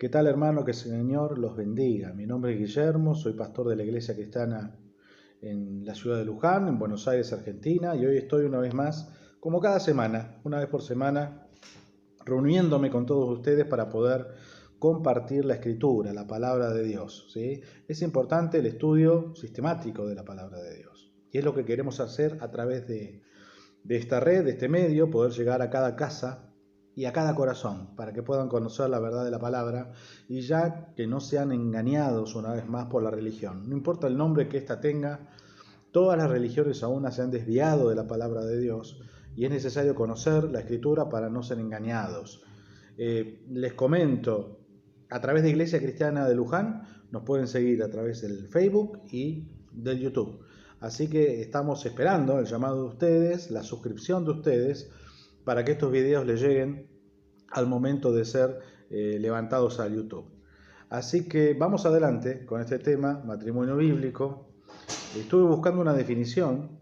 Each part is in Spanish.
¿Qué tal, hermano? Que el Señor los bendiga. Mi nombre es Guillermo, soy pastor de la Iglesia Cristiana en la ciudad de Luján, en Buenos Aires, Argentina, y hoy estoy una vez más, como cada semana, una vez por semana, reuniéndome con todos ustedes para poder compartir la Escritura, la palabra de Dios, ¿sí? Es importante el estudio sistemático de la palabra de Dios, y es lo que queremos hacer a través de esta red, de este medio, poder llegar a cada casa y a cada corazón, para que puedan conocer la verdad de la palabra y ya que no sean engañados una vez más por la religión. No importa el nombre que ésta tenga, todas las religiones aún se han desviado de la palabra de Dios y es necesario conocer la Escritura para no ser engañados. Les comento, a través de Iglesia Cristiana de Luján nos pueden seguir a través del Facebook y del YouTube. Así que estamos esperando el llamado de ustedes, la suscripción de ustedes, para que estos videos les lleguen al momento de ser levantados al YouTube. Así que vamos adelante con este tema, matrimonio bíblico. Estuve buscando una definición,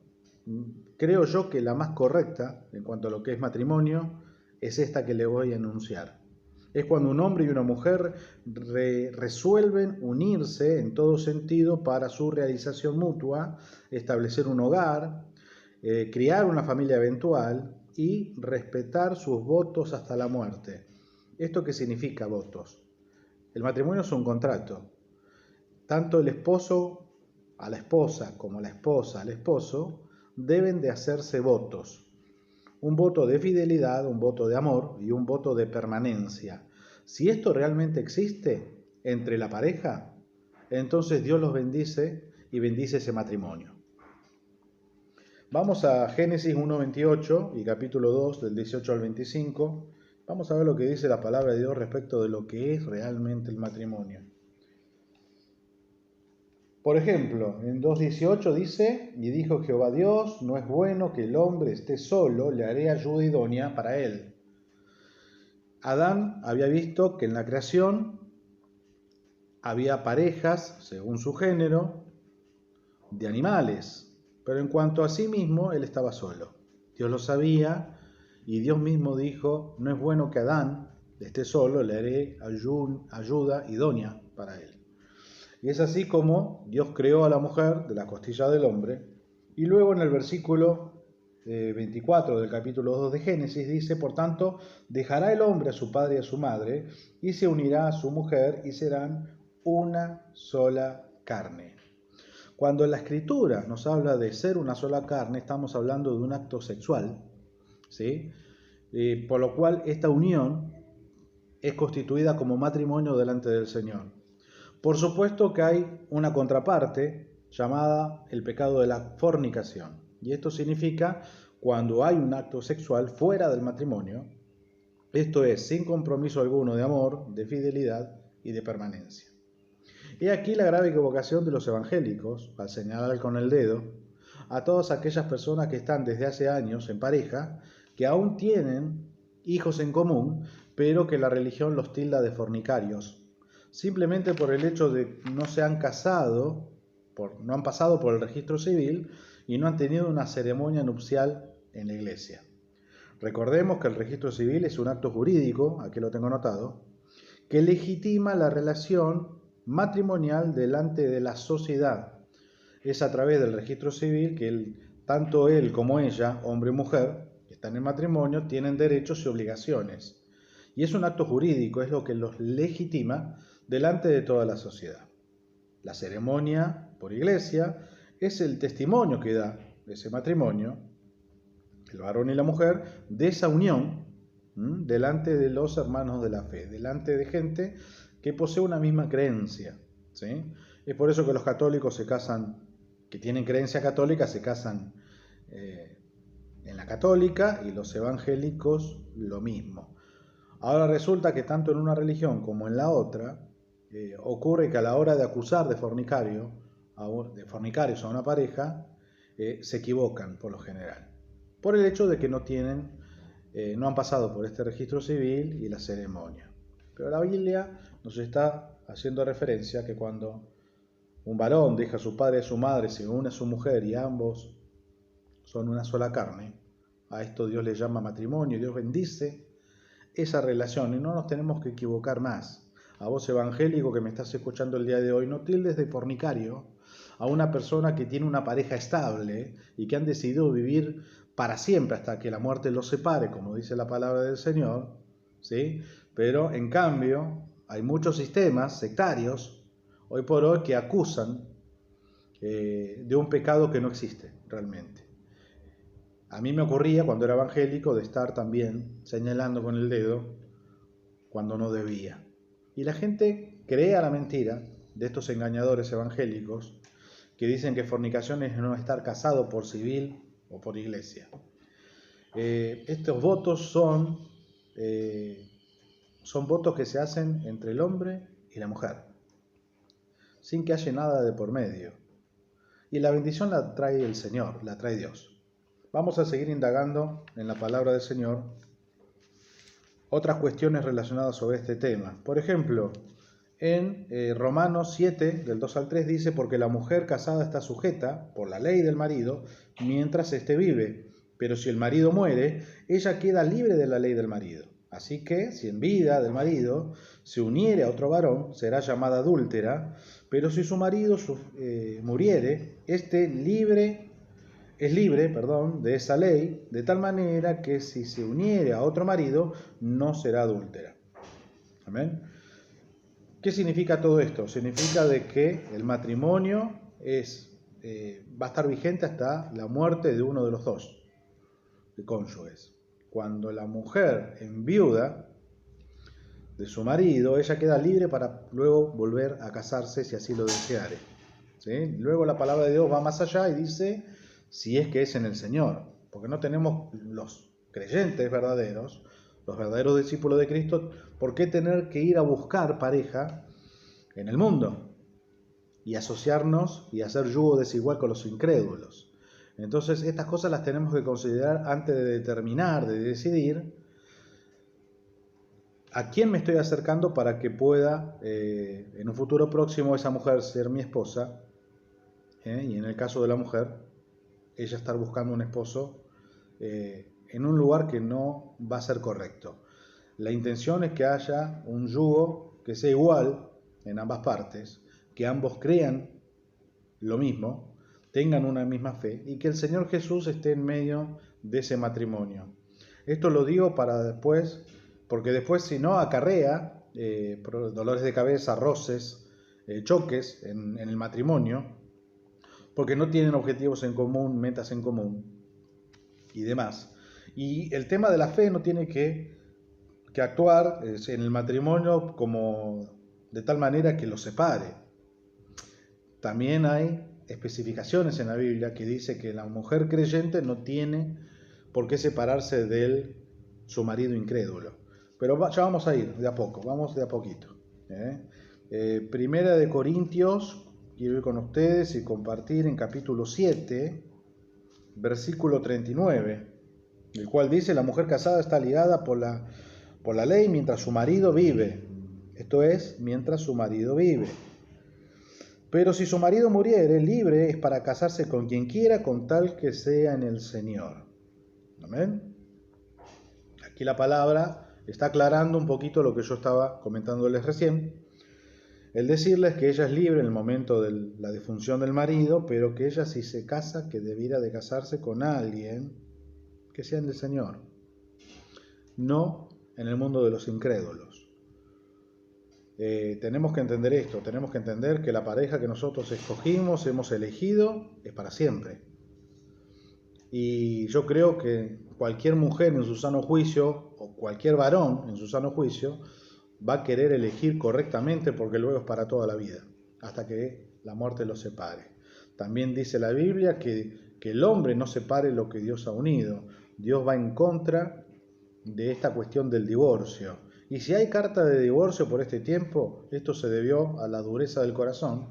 creo yo que la más correcta en cuanto a lo que es matrimonio es esta que le voy a enunciar. Es cuando un hombre y una mujer resuelven unirse en todo sentido para su realización mutua, establecer un hogar, criar una familia eventual y respetar sus votos hasta la muerte. ¿Esto qué significa votos? El matrimonio es un contrato. Tanto el esposo a la esposa como la esposa al esposo deben de hacerse votos. Un voto de fidelidad, un voto de amor y un voto de permanencia. Si esto realmente existe entre la pareja, entonces Dios los bendice y bendice ese matrimonio. Vamos a Génesis 1:28 y capítulo 2 del 18 al 25. Vamos a ver lo que dice la palabra de Dios respecto de lo que es realmente el matrimonio. Por ejemplo, en 2:18 dice, y dijo Jehová Dios, no es bueno que el hombre esté solo, le haré ayuda idónea para él. Adán había visto que en la creación había parejas, según su género, de animales, pero en cuanto a sí mismo, él estaba solo. Dios lo sabía y Dios mismo dijo, no es bueno que Adán esté solo, le haré ayuda idónea para él. Y es así como Dios creó a la mujer de la costilla del hombre. Y luego en el versículo 24 del capítulo 2 de Génesis dice, por tanto, dejará el hombre a su padre y a su madre, y se unirá a su mujer, y serán una sola carne. Cuando la Escritura nos habla de ser una sola carne, estamos hablando de un acto sexual, ¿sí? Por lo cual esta unión es constituida como matrimonio delante del Señor. Por supuesto que hay una contraparte llamada el pecado de la fornicación. Y esto significa cuando hay un acto sexual fuera del matrimonio, esto es, sin compromiso alguno de amor, de fidelidad y de permanencia. He aquí la grave equivocación de los evangélicos al señalar con el dedo a todas aquellas personas que están desde hace años en pareja, que aún tienen hijos en común, pero que la religión los tilda de fornicarios, simplemente por el hecho de que no se han casado, no han pasado por el registro civil y no han tenido una ceremonia nupcial en la iglesia. Recordemos que el registro civil es un acto jurídico, aquí lo tengo anotado, que legitima la relación matrimonial delante de la sociedad. Es a través del registro civil que tanto él como ella, hombre y mujer, que están en matrimonio, tienen derechos y obligaciones. Y es un acto jurídico, es lo que los legitima delante de toda la sociedad. La ceremonia por iglesia es el testimonio que da ese matrimonio, el varón y la mujer, de esa unión delante de los hermanos de la fe, delante de gente que posee una misma creencia, ¿sí? Es por eso que los católicos se casan, que tienen creencia católica, se casan en la católica, y los evangélicos lo mismo. Ahora resulta que tanto en una religión como en la otra, ocurre que a la hora de acusar de fornicarios a una pareja, se equivocan por lo general, por el hecho de que no han pasado por este registro civil y la ceremonia. Pero la Biblia nos está haciendo referencia que cuando un varón deja a su padre y a su madre, se une a su mujer y ambos son una sola carne, a esto Dios le llama matrimonio, Dios bendice esa relación y no nos tenemos que equivocar más. a vos evangélico que me estás escuchando el día de hoy, no tildes de fornicario a una persona que tiene una pareja estable y que han decidido vivir para siempre hasta que la muerte los separe, como dice la palabra del Señor, ¿sí? Pero en cambio hay muchos sistemas sectarios hoy por hoy que acusan de un pecado que no existe realmente. A mí me ocurría cuando era evangélico de estar también señalando con el dedo cuando no debía. Y la gente crea la mentira de estos engañadores evangélicos que dicen que fornicación es no estar casado por civil o por iglesia. Estos votos son votos que se hacen entre el hombre y la mujer, sin que haya nada de por medio. Y la bendición la trae el Señor, la trae Dios. Vamos a seguir indagando en la palabra del Señor otras cuestiones relacionadas sobre este tema. Por ejemplo, en Romanos 7, del 2 al 3, dice: porque la mujer casada está sujeta por la ley del marido mientras éste vive, pero si el marido muere, ella queda libre de la ley del marido. Así que, si en vida del marido se uniere a otro varón, será llamada adúltera, pero si su marido muriere, éste es libre de esa ley, de tal manera que si se uniere a otro marido, no será adúltera. Amén. ¿Qué significa todo esto? Significa de que el matrimonio va a estar vigente hasta la muerte de uno de los dos cónyuges. Cuando la mujer enviuda de su marido, ella queda libre para luego volver a casarse si así lo deseare. ¿Sí? Luego la palabra de Dios va más allá y dice: si es que es en el Señor, porque no tenemos los creyentes verdaderos, los verdaderos discípulos de Cristo, ¿por qué tener que ir a buscar pareja en el mundo y asociarnos y hacer yugo desigual con los incrédulos? Entonces estas cosas las tenemos que considerar antes de determinar, de decidir a quién me estoy acercando para que pueda en un futuro próximo esa mujer ser mi esposa, y en el caso de la mujer, ella estar buscando un esposo en un lugar que no va a ser correcto. La intención es que haya un yugo que sea igual en ambas partes, que ambos crean lo mismo, tengan una misma fe y que el Señor Jesús esté en medio de ese matrimonio. Esto lo digo para después, porque después si no acarrea dolores de cabeza, roces, choques en el matrimonio, porque no tienen objetivos en común, metas en común y demás. Y el tema de la fe no tiene que actuar en el matrimonio como de tal manera que los separe. También hay especificaciones en la Biblia que dice que la mujer creyente no tiene por qué separarse de su marido incrédulo. Pero ya vamos a ir de a poco, vamos de a poquito. Primera de Corintios, quiero ir con ustedes y compartir en capítulo 7, versículo 39, el cual dice: la mujer casada está ligada por la ley mientras su marido vive. Esto es, mientras su marido vive. Pero si su marido muriere, libre es para casarse con quien quiera, con tal que sea en el Señor. Amén. Aquí la palabra está aclarando un poquito lo que yo estaba comentándoles recién. El decirles que ella es libre en el momento de la defunción del marido, pero que ella, si se casa, que debiera de casarse con alguien que sea del Señor, no en el mundo de los incrédulos. Tenemos que entender esto, tenemos que entender que la pareja que nosotros escogimos, hemos elegido, es para siempre. Y yo creo que cualquier mujer en su sano juicio, o cualquier varón en su sano juicio, va a querer elegir correctamente, porque luego es para toda la vida, hasta que la muerte los separe. También dice la Biblia que el hombre no separe lo que Dios ha unido. Dios va en contra de esta cuestión del divorcio. Y si hay carta de divorcio por este tiempo, esto se debió a la dureza del corazón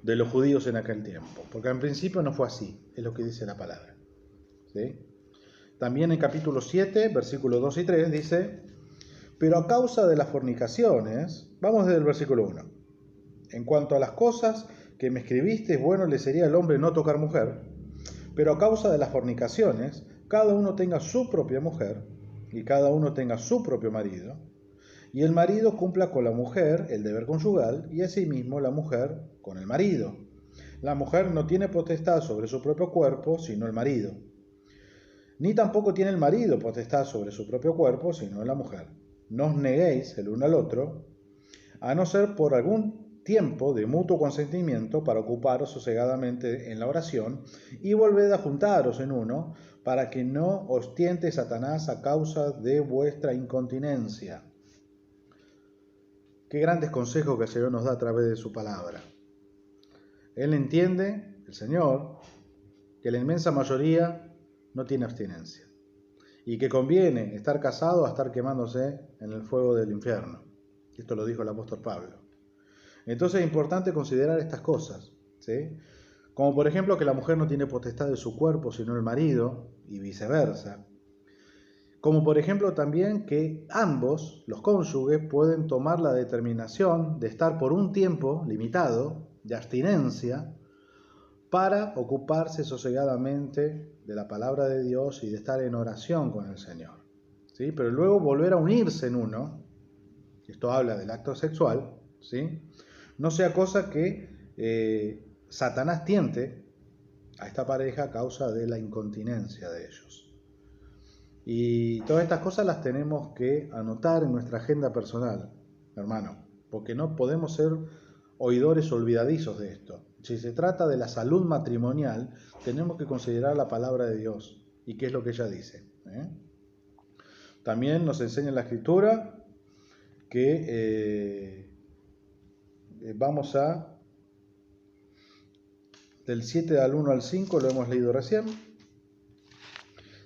de los judíos en aquel tiempo, porque en principio no fue así, es lo que dice la palabra. ¿Sí? También en capítulo 7, versículos 2 y 3 dice: pero a causa de las fornicaciones, vamos desde el versículo 1, en cuanto a las cosas que me escribiste, bueno le sería al hombre no tocar mujer, pero a causa de las fornicaciones, cada uno tenga su propia mujer, y cada uno tenga su propio marido, Y el marido cumpla con la mujer el deber conyugal y asimismo la mujer con el marido. La mujer no tiene potestad sobre su propio cuerpo sino el marido. Ni tampoco tiene el marido potestad sobre su propio cuerpo sino la mujer. No os neguéis el uno al otro, a no ser por algún tiempo de mutuo consentimiento para ocuparos sosegadamente en la oración y volved a juntaros en uno, para que no os tiente Satanás a causa de vuestra incontinencia. Qué grandes consejos que el Señor nos da a través de su palabra. Él entiende, el Señor, que la inmensa mayoría no tiene abstinencia y que conviene estar casado a estar quemándose en el fuego del infierno. Esto lo dijo el apóstol Pablo. Entonces es importante considerar estas cosas, ¿sí? Como por ejemplo que la mujer no tiene potestad de su cuerpo sino el marido y viceversa. Como por ejemplo también que ambos, los cónyuges, pueden tomar la determinación de estar por un tiempo limitado de abstinencia para ocuparse sosegadamente de la palabra de Dios y de estar en oración con el Señor, ¿sí? Pero luego volver a unirse en uno, esto habla del acto sexual, ¿sí? No sea cosa que Satanás tiente a esta pareja a causa de la incontinencia de ellos. Y todas estas cosas las tenemos que anotar en nuestra agenda personal, hermano, porque no podemos ser oidores olvidadizos de esto. Si se trata de la salud matrimonial, tenemos que considerar la palabra de Dios y qué es lo que ella dice. También nos enseña la Escritura que vamos a, del 7 al 1 al 5, lo hemos leído recién.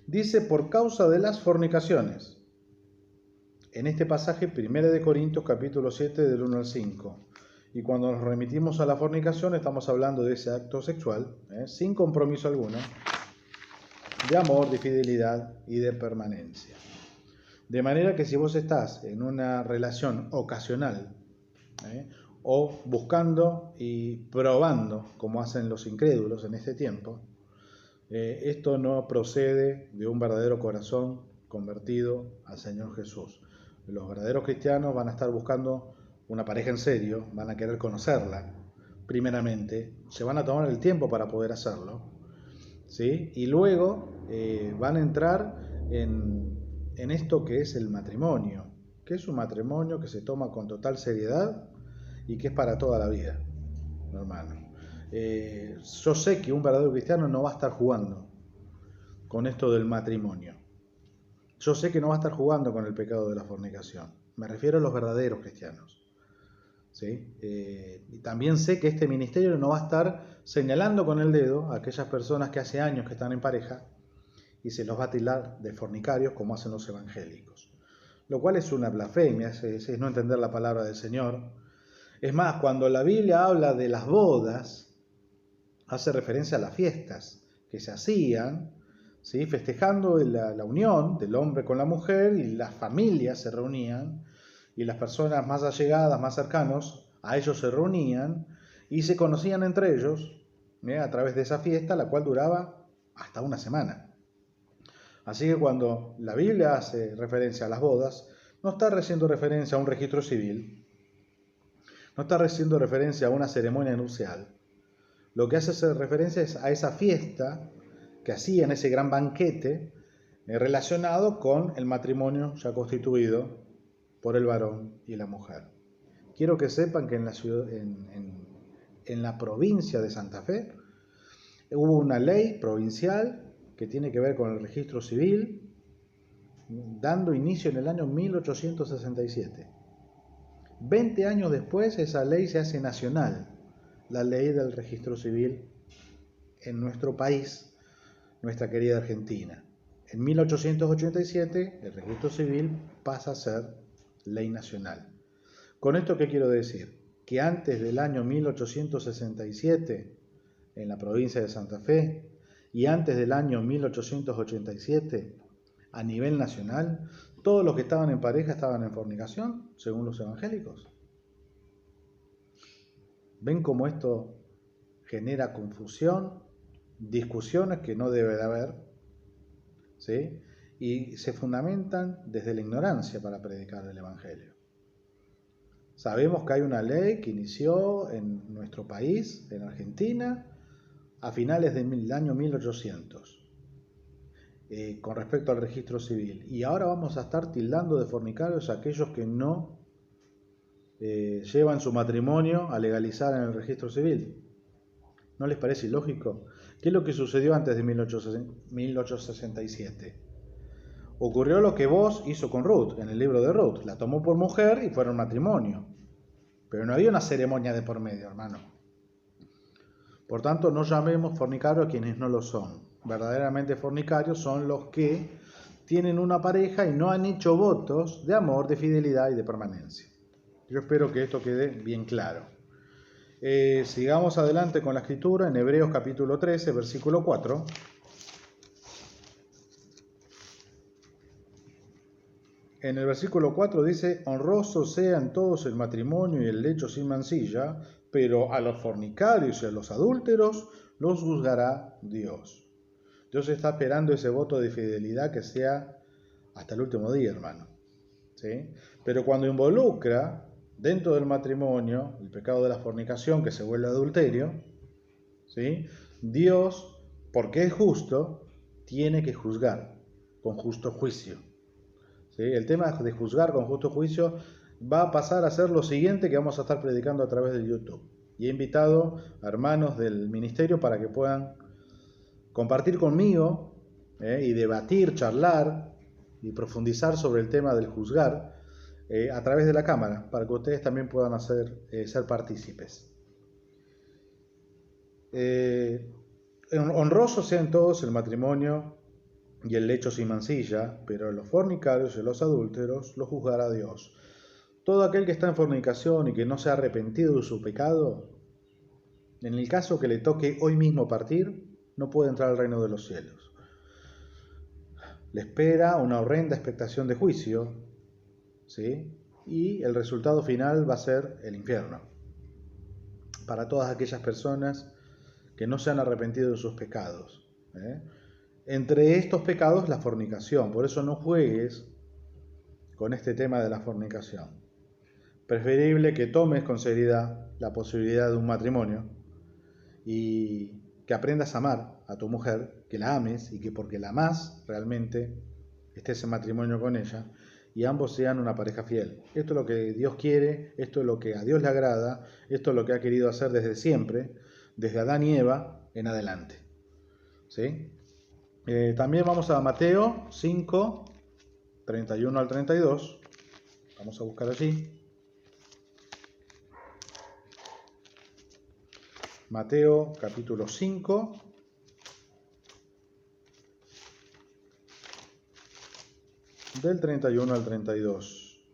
Dice, por causa de las fornicaciones. En este pasaje, 1 Corintios capítulo 7, del 1 al 5. Y cuando nos remitimos a la fornicación, estamos hablando de ese acto sexual, sin compromiso alguno, de amor, de fidelidad y de permanencia. De manera que si vos estás en una relación ocasional, o buscando y probando, como hacen los incrédulos en este tiempo, esto no procede de un verdadero corazón convertido al Señor Jesús. Los verdaderos cristianos van a estar buscando una pareja en serio, van a querer conocerla primeramente, se van a tomar el tiempo para poder hacerlo, ¿sí? Y luego van a entrar en esto que es el matrimonio, que es un matrimonio que se toma con total seriedad y que es para toda la vida, hermano. Yo sé que un verdadero cristiano no va a estar jugando con esto del matrimonio. Yo sé que no va a estar jugando con el pecado de la fornicación. Me refiero a los verdaderos cristianos, ¿sí? Y también sé que este ministerio no va a estar señalando con el dedo a aquellas personas que hace años que están en pareja y se los va a tildar de fornicarios como hacen los evangélicos. Lo cual es una blasfemia, es no entender la palabra del Señor. Es más, cuando la Biblia habla de las bodas, hace referencia a las fiestas que se hacían, ¿sí? Festejando la unión del hombre con la mujer, y las familias se reunían y las personas más allegadas, más cercanos a ellos se reunían y se conocían entre ellos a través de esa fiesta, la cual duraba hasta una semana. Así que cuando la Biblia hace referencia a las bodas, no está haciendo referencia a un registro civil, no está haciendo referencia a una ceremonia nupcial. Lo que hace referencia es a esa fiesta que hacían, ese gran banquete relacionado con el matrimonio ya constituido por el varón y la mujer. Quiero que sepan que en la provincia de Santa Fe hubo una ley provincial que tiene que ver con el registro civil, dando inicio en el año 1867. 20 años después esa ley se hace nacional, la ley del registro civil en nuestro país, nuestra querida Argentina. En 1887 el registro civil pasa a ser ley nacional. ¿Con esto qué quiero decir? Que antes del año 1867, en la provincia de Santa Fe, y antes del año 1887, a nivel nacional, todos los que estaban en pareja estaban en fornicación, según los evangélicos. ¿Ven cómo esto genera confusión, discusiones que no debe de haber, ¿sí? Y se fundamentan desde la ignorancia para predicar el evangelio? Sabemos que hay una ley que inició en nuestro país, en Argentina, a finales del año 1800, con respecto al registro civil. Y ahora vamos a estar tildando de fornicarios a aquellos que no llevan su matrimonio a legalizar en el registro civil. ¿No les parece ilógico? ¿Qué es lo que sucedió antes de 1867? Ocurrió lo que Vos hizo con Ruth, en el libro de Ruth. La tomó por mujer y fueron matrimonio. Pero no había una ceremonia de por medio, hermano. Por tanto, no llamemos fornicarios a quienes no lo son. Verdaderamente fornicarios son los que tienen una pareja y no han hecho votos de amor, de fidelidad y de permanencia. Yo espero que esto quede bien claro. Sigamos adelante con la escritura en Hebreos capítulo 13, versículo 4. En el versículo 4 dice: honrosos sean todos el matrimonio y el lecho sin mancilla, pero a los fornicarios y a los adúlteros los juzgará Dios. Dios está esperando ese voto de fidelidad que sea hasta el último día, hermano. ¿Sí? Pero cuando involucra dentro del matrimonio el pecado de la fornicación, que se vuelve adulterio, ¿sí? Dios, porque es justo, tiene que juzgar con justo juicio. ¿Sí? El tema de juzgar con justo juicio va a pasar a ser lo siguiente que vamos a estar predicando a través de YouTube. Y he invitado a hermanos del ministerio para que puedan compartir conmigo y debatir, charlar y profundizar sobre el tema del juzgar a través de la cámara, para que ustedes también puedan ser partícipes. Honrosos sean todos el matrimonio y el lecho sin mancilla, pero los fornicarios y los adúlteros los juzgará Dios. Todo aquel que está en fornicación y que no se ha arrepentido de su pecado, en el caso que le toque hoy mismo partir, no puede entrar al reino de los cielos. Le espera una horrenda expectación de juicio, ¿sí? Y el resultado final va a ser el infierno. Para todas aquellas personas que no se han arrepentido de sus pecados. Entre estos pecados, la fornicación. Por eso no juegues con este tema de la fornicación. Preferible que tomes con seriedad la posibilidad de un matrimonio y que aprendas a amar a tu mujer, que la ames y que porque la amas realmente estés en matrimonio con ella y ambos sean una pareja fiel. Esto es lo que Dios quiere, esto es lo que a Dios le agrada, esto es lo que ha querido hacer desde siempre, desde Adán y Eva en adelante. ¿Sí? También vamos a Mateo 5, 31 al 32. Vamos a buscar allí. Mateo capítulo 5. Del 31 al 32.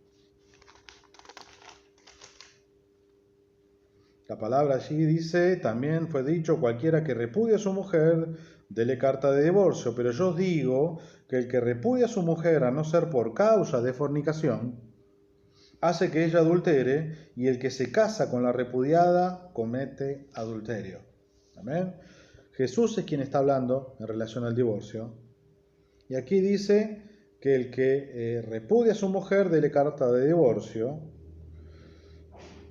La palabra allí dice: también fue dicho, cualquiera que repudie a su mujer, dele carta de divorcio. Pero yo os digo que el que repudia a su mujer, a no ser por causa de fornicación, hace que ella adultere, y el que se casa con la repudiada comete adulterio. Amén. Jesús es quien está hablando en relación al divorcio. Y aquí dice que el que repudia a su mujer, dele carta de divorcio.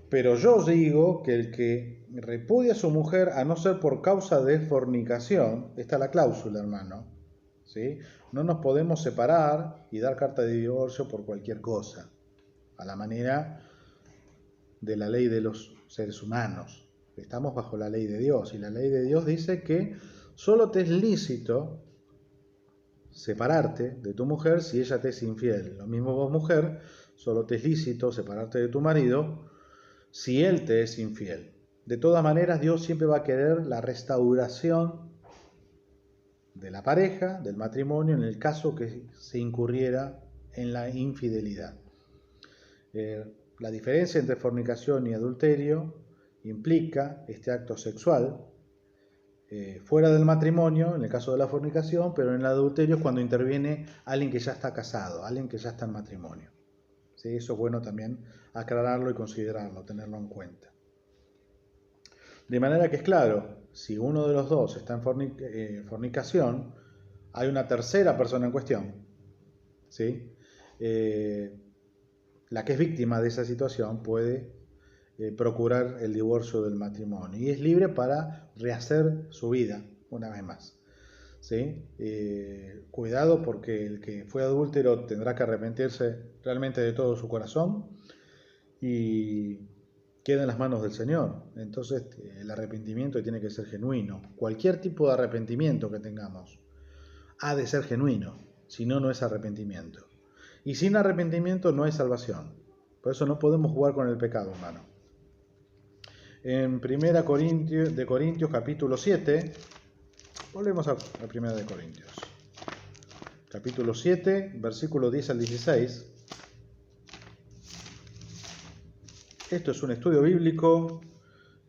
Pero yo os digo que el que repudia a su mujer, a no ser por causa de fornicación, está la cláusula, hermano, ¿sí? No nos podemos separar y dar carta de divorcio por cualquier cosa, a la manera de la ley de los seres humanos. Estamos bajo la ley de Dios, y la ley de Dios dice que solo te es lícito separarte de tu mujer si ella te es infiel. Lo mismo vos, mujer, solo te es lícito separarte de tu marido si él te es infiel. De todas maneras, Dios siempre va a querer la restauración de la pareja, del matrimonio, en el caso que se incurriera en la infidelidad. La diferencia entre fornicación y adulterio implica este acto sexual fuera del matrimonio, en el caso de la fornicación, pero en el adulterio es cuando interviene alguien que ya está casado, alguien que ya está en matrimonio. ¿Sí? Eso es bueno también aclararlo y considerarlo, tenerlo en cuenta. De manera que es claro, si uno de los dos está en fornicación, hay una tercera persona en cuestión, ¿sí? la que es víctima de esa situación puede procurar el divorcio del matrimonio y es libre para rehacer su vida una vez más. ¿Sí? Cuidado, porque el que fue adúltero tendrá que arrepentirse realmente de todo su corazón y queda en las manos del Señor. Entonces el arrepentimiento tiene que ser genuino. Cualquier tipo de arrepentimiento que tengamos ha de ser genuino, si no, no es arrepentimiento. Y sin arrepentimiento no hay salvación. Por eso no podemos jugar con el pecado, hermano. En 1 Corintios capítulo 7, volvemos a 1 de Corintios. Capítulo 7, versículo 10 al 16. Esto es un estudio bíblico.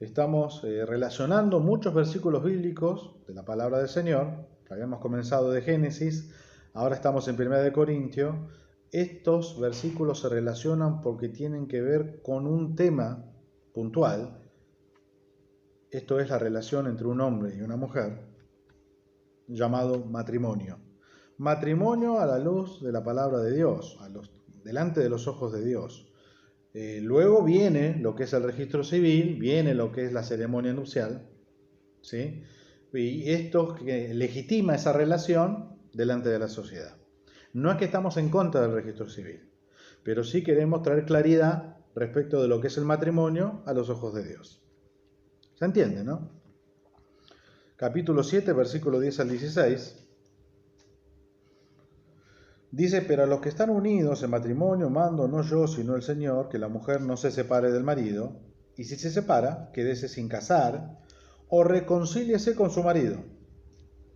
Estamos relacionando muchos versículos bíblicos de la palabra del Señor. Habíamos comenzado de Génesis, ahora estamos en 1 de Corintios. Estos versículos se relacionan porque tienen que ver con un tema puntual. Esto es la relación entre un hombre y una mujer, llamado matrimonio. Matrimonio a la luz de la palabra de Dios, delante de los ojos de Dios. Luego viene lo que es el registro civil, viene lo que es la ceremonia nupcial, ¿sí? Y esto legitima esa relación delante de la sociedad. No es que estamos en contra del registro civil, pero sí queremos traer claridad respecto de lo que es el matrimonio a los ojos de Dios. ¿Se entiende, no? Capítulo 7, versículo 10 al 16. Dice: pero a los que están unidos en matrimonio mando no yo, sino el Señor, que la mujer no se separe del marido, y si se separa, quédese sin casar, o reconcíliese con su marido.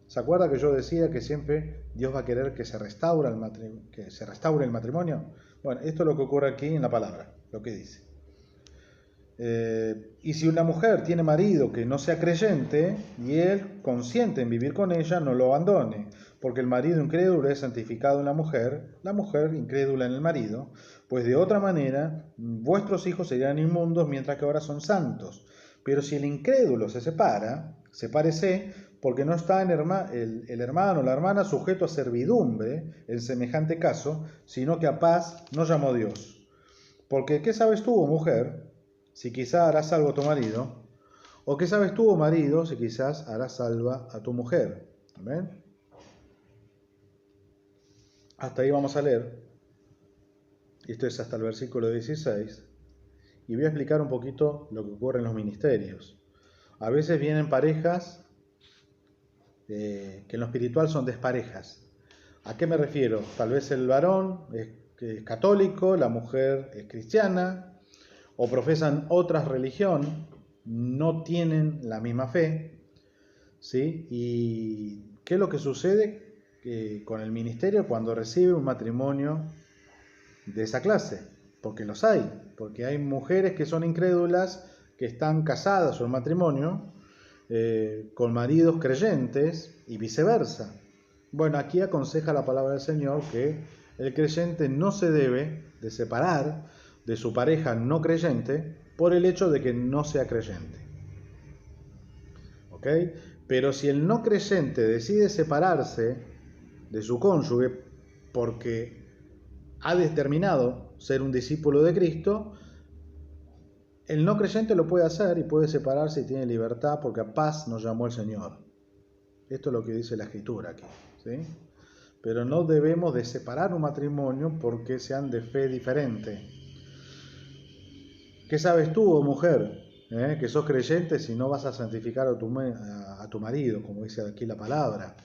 ¿Se acuerda que yo decía que siempre Dios va a querer que se restaure el matrimonio? Bueno, esto es lo que ocurre aquí en la palabra, lo que dice. Y si una mujer tiene marido que no sea creyente y él consiente en vivir con ella, no lo abandone, porque el marido incrédulo es santificado en la mujer incrédula en el marido, pues de otra manera vuestros hijos serían inmundos mientras que ahora son santos. Pero si el incrédulo se separa, sepárese, porque no está el hermano o la hermana sujeto a servidumbre en semejante caso, sino que a paz no llamó Dios. Porque ¿qué sabes tú, oh mujer, si quizá harás salvo a tu marido? ¿O qué sabes tú, oh marido, si quizás harás salva a tu mujer? ¿Amén? Hasta ahí vamos a leer. Esto es hasta el versículo 16. Y voy a explicar un poquito lo que ocurre en los ministerios. A veces vienen parejas que en lo espiritual son desparejas. ¿A qué me refiero? Tal vez el varón es católico, la mujer es cristiana, o profesan otra religión, no tienen la misma fe, ¿sí? ¿Y qué es lo que sucede con el ministerio cuando recibe un matrimonio de esa clase? Porque los hay, porque hay mujeres que son incrédulas, que están casadas o en matrimonio con maridos creyentes y viceversa. Bueno, aquí aconseja la palabra del Señor que el creyente no se debe de separar de su pareja no creyente por el hecho de que no sea creyente. ¿Ok? Pero si el no creyente decide separarse de su cónyuge porque ha determinado ser un discípulo de Cristo, el no creyente lo puede hacer y puede separarse y tiene libertad, porque a paz nos llamó el Señor. Esto es lo que dice la Escritura aquí, ¿sí? Pero no debemos de separar un matrimonio porque sean de fe diferente. ¿Qué sabes tú, oh mujer, que sos creyente, si no vas a santificar a tu marido, como dice aquí la palabra?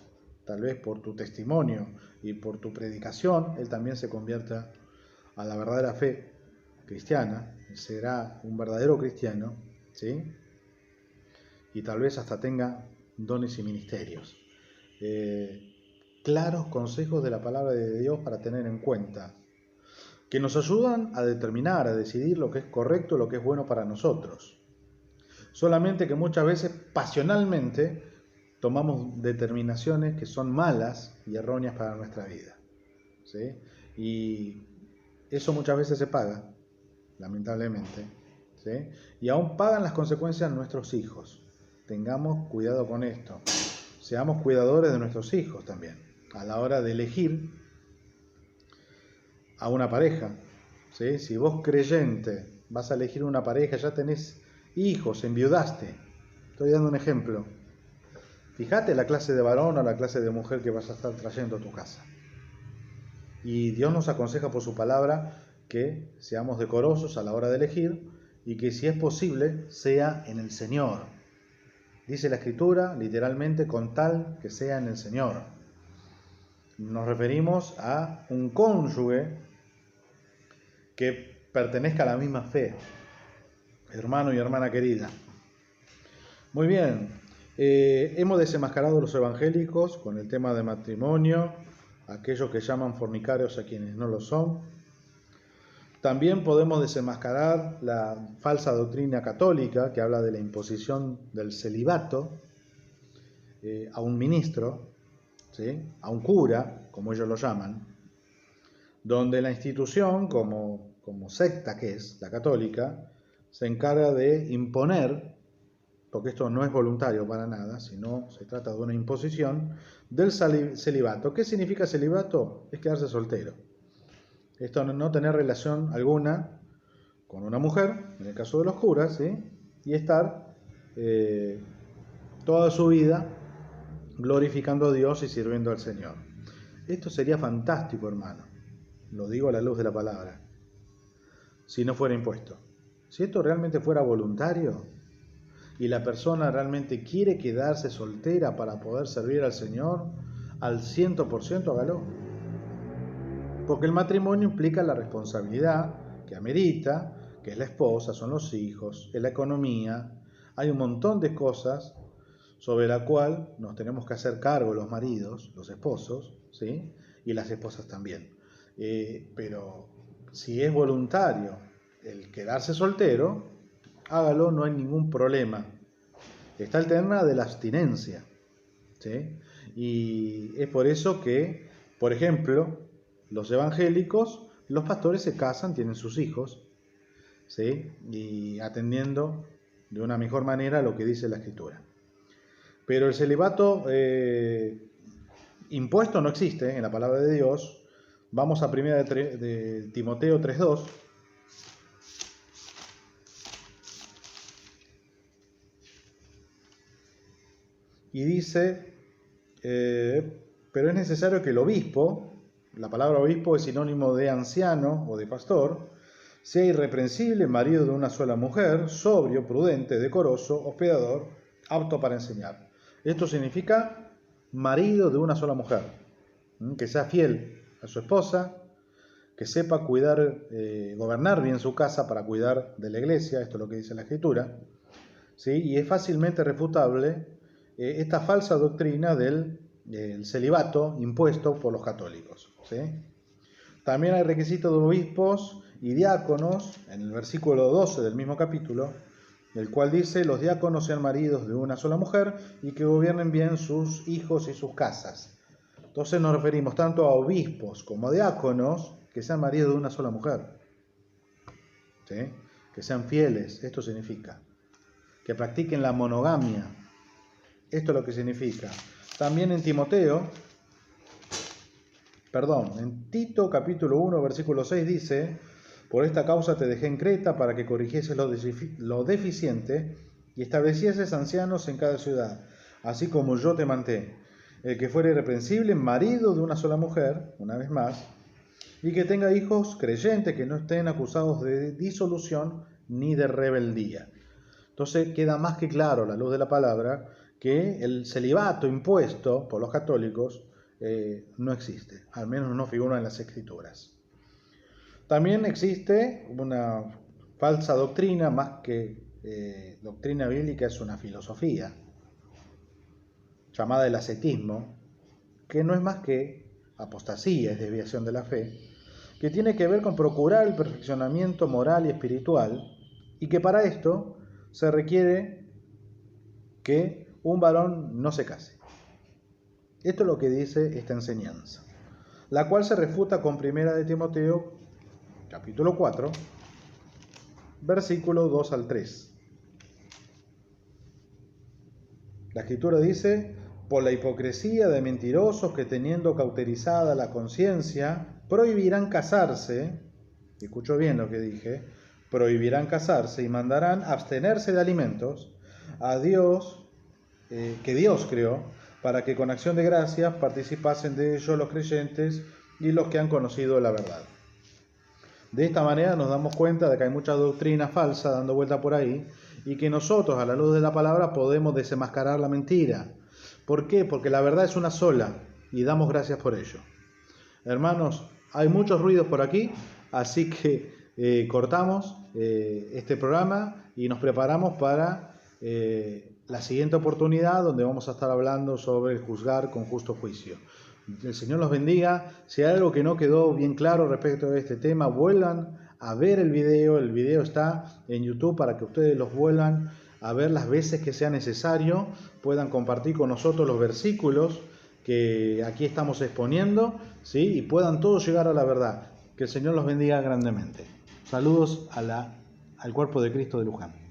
Tal vez por tu testimonio y por tu predicación, él también se convierta a la verdadera fe cristiana, será un verdadero cristiano, ¿sí? Y tal vez hasta tenga dones y ministerios. Claros consejos de la palabra de Dios para tener en cuenta, que nos ayudan a determinar, a decidir lo que es correcto, lo que es bueno para nosotros. Solamente que muchas veces pasionalmente tomamos determinaciones que son malas y erróneas para nuestra vida, ¿sí? Y eso muchas veces se paga, lamentablemente, ¿sí? Y aún pagan las consecuencias nuestros hijos. Tengamos cuidado con esto. Seamos cuidadores de nuestros hijos también, a la hora de elegir a una pareja. ¿sí? Si vos creyente vas a elegir una pareja, ya tenés hijos, enviudaste. Estoy dando un ejemplo. Fíjate la clase de varón o la clase de mujer que vas a estar trayendo a tu casa. Y Dios nos aconseja por su palabra que seamos decorosos a la hora de elegir y que si es posible sea en el Señor. Dice la Escritura literalmente con tal que sea en el Señor. Nos referimos a un cónyuge que pertenezca a la misma fe, hermano y hermana querida. Muy bien, hemos desenmascarado los evangélicos con el tema de matrimonio, aquellos que llaman fornicarios a quienes no lo son. También podemos desenmascarar la falsa doctrina católica que habla de la imposición del celibato a un ministro, ¿sí? A un cura, como ellos lo llaman, donde la institución, como secta que es la católica, se encarga de imponer, porque esto no es voluntario para nada, sino se trata de una imposición del celibato. ¿Qué significa celibato? Es quedarse soltero. Esto no tener relación alguna con una mujer, en el caso de los curas, ¿sí? Y estar toda su vida glorificando a Dios y sirviendo al Señor. Esto sería fantástico, hermano. Lo digo a la luz de la palabra. Si no fuera impuesto. Si esto realmente fuera voluntario y la persona realmente quiere quedarse soltera para poder servir al Señor, al 100% hágalo. Porque el matrimonio implica la responsabilidad que amerita, que es la esposa, son los hijos, es la economía. Hay un montón de cosas sobre la cual nos tenemos que hacer cargo los maridos, los esposos, ¿sí? Y las esposas también. Pero si es voluntario el quedarse soltero, hágalo, no hay ningún problema. Está el tema de la abstinencia, ¿sí? Y es por eso que, por ejemplo, los evangélicos, los pastores se casan, tienen sus hijos, ¿sí? Y atendiendo de una mejor manera lo que dice la Escritura. Pero el celibato impuesto no existe en la palabra de Dios. Vamos a 1 de Timoteo 3:2. Y dice, pero es necesario que el obispo, la palabra obispo es sinónimo de anciano o de pastor, sea irreprensible, marido de una sola mujer, sobrio, prudente, decoroso, hospedador, apto para enseñar. Esto significa marido de una sola mujer, que sea fiel a su esposa, que sepa cuidar, gobernar bien su casa para cuidar de la iglesia, esto es lo que dice la Escritura, ¿sí? Y es fácilmente refutable esta falsa doctrina del celibato impuesto por los católicos, ¿sí? También hay requisitos de obispos y diáconos, en el versículo 12 del mismo capítulo, el cual dice, los diáconos sean maridos de una sola mujer y que gobiernen bien sus hijos y sus casas. Entonces nos referimos tanto a obispos como a diáconos que sean maridos de una sola mujer, ¿sí? Que sean fieles, esto significa. Que practiquen la monogamia, esto es lo que significa. También en en Tito capítulo 1 versículo 6 dice, por esta causa te dejé en Creta para que corrigieses lo deficiente y establecieses ancianos en cada ciudad, así como yo te mandé. El que fuere irreprensible, marido de una sola mujer, una vez más, y que tenga hijos creyentes que no estén acusados de disolución ni de rebeldía. Entonces queda más que claro a la luz de la palabra que el celibato impuesto por los católicos no existe, al menos no figura en las Escrituras. También existe una falsa doctrina, más que doctrina bíblica, es una filosofía llamada el ascetismo, que no es más que apostasía, es desviación de la fe, que tiene que ver con procurar el perfeccionamiento moral y espiritual, y que para esto se requiere que un varón no se case. Esto es lo que dice esta enseñanza, la cual se refuta con 1 de Timoteo, capítulo 4, versículos 2 al 3. La Escritura dice, por la hipocresía de mentirosos que teniendo cauterizada la conciencia, prohibirán casarse, escuchó bien lo que dije, prohibirán casarse y mandarán abstenerse de alimentos a Dios, que Dios creó, para que con acción de gracias participasen de ello los creyentes y los que han conocido la verdad. De esta manera nos damos cuenta de que hay mucha doctrina falsa dando vuelta por ahí y que nosotros, a la luz de la palabra, podemos desenmascarar la mentira. ¿Por qué? Porque la verdad es una sola y damos gracias por ello. Hermanos, hay muchos ruidos por aquí, así que cortamos este programa y nos preparamos para la siguiente oportunidad donde vamos a estar hablando sobre el juzgar con justo juicio. El Señor los bendiga. Si hay algo que no quedó bien claro respecto a este tema, vuelvan a ver el video está en YouTube para que ustedes los vuelvan a ver las veces que sea necesario, puedan compartir con nosotros los versículos que aquí estamos exponiendo, ¿sí? Y puedan todos llegar a la verdad. Que el Señor los bendiga grandemente. Saludos al cuerpo de Cristo de Luján.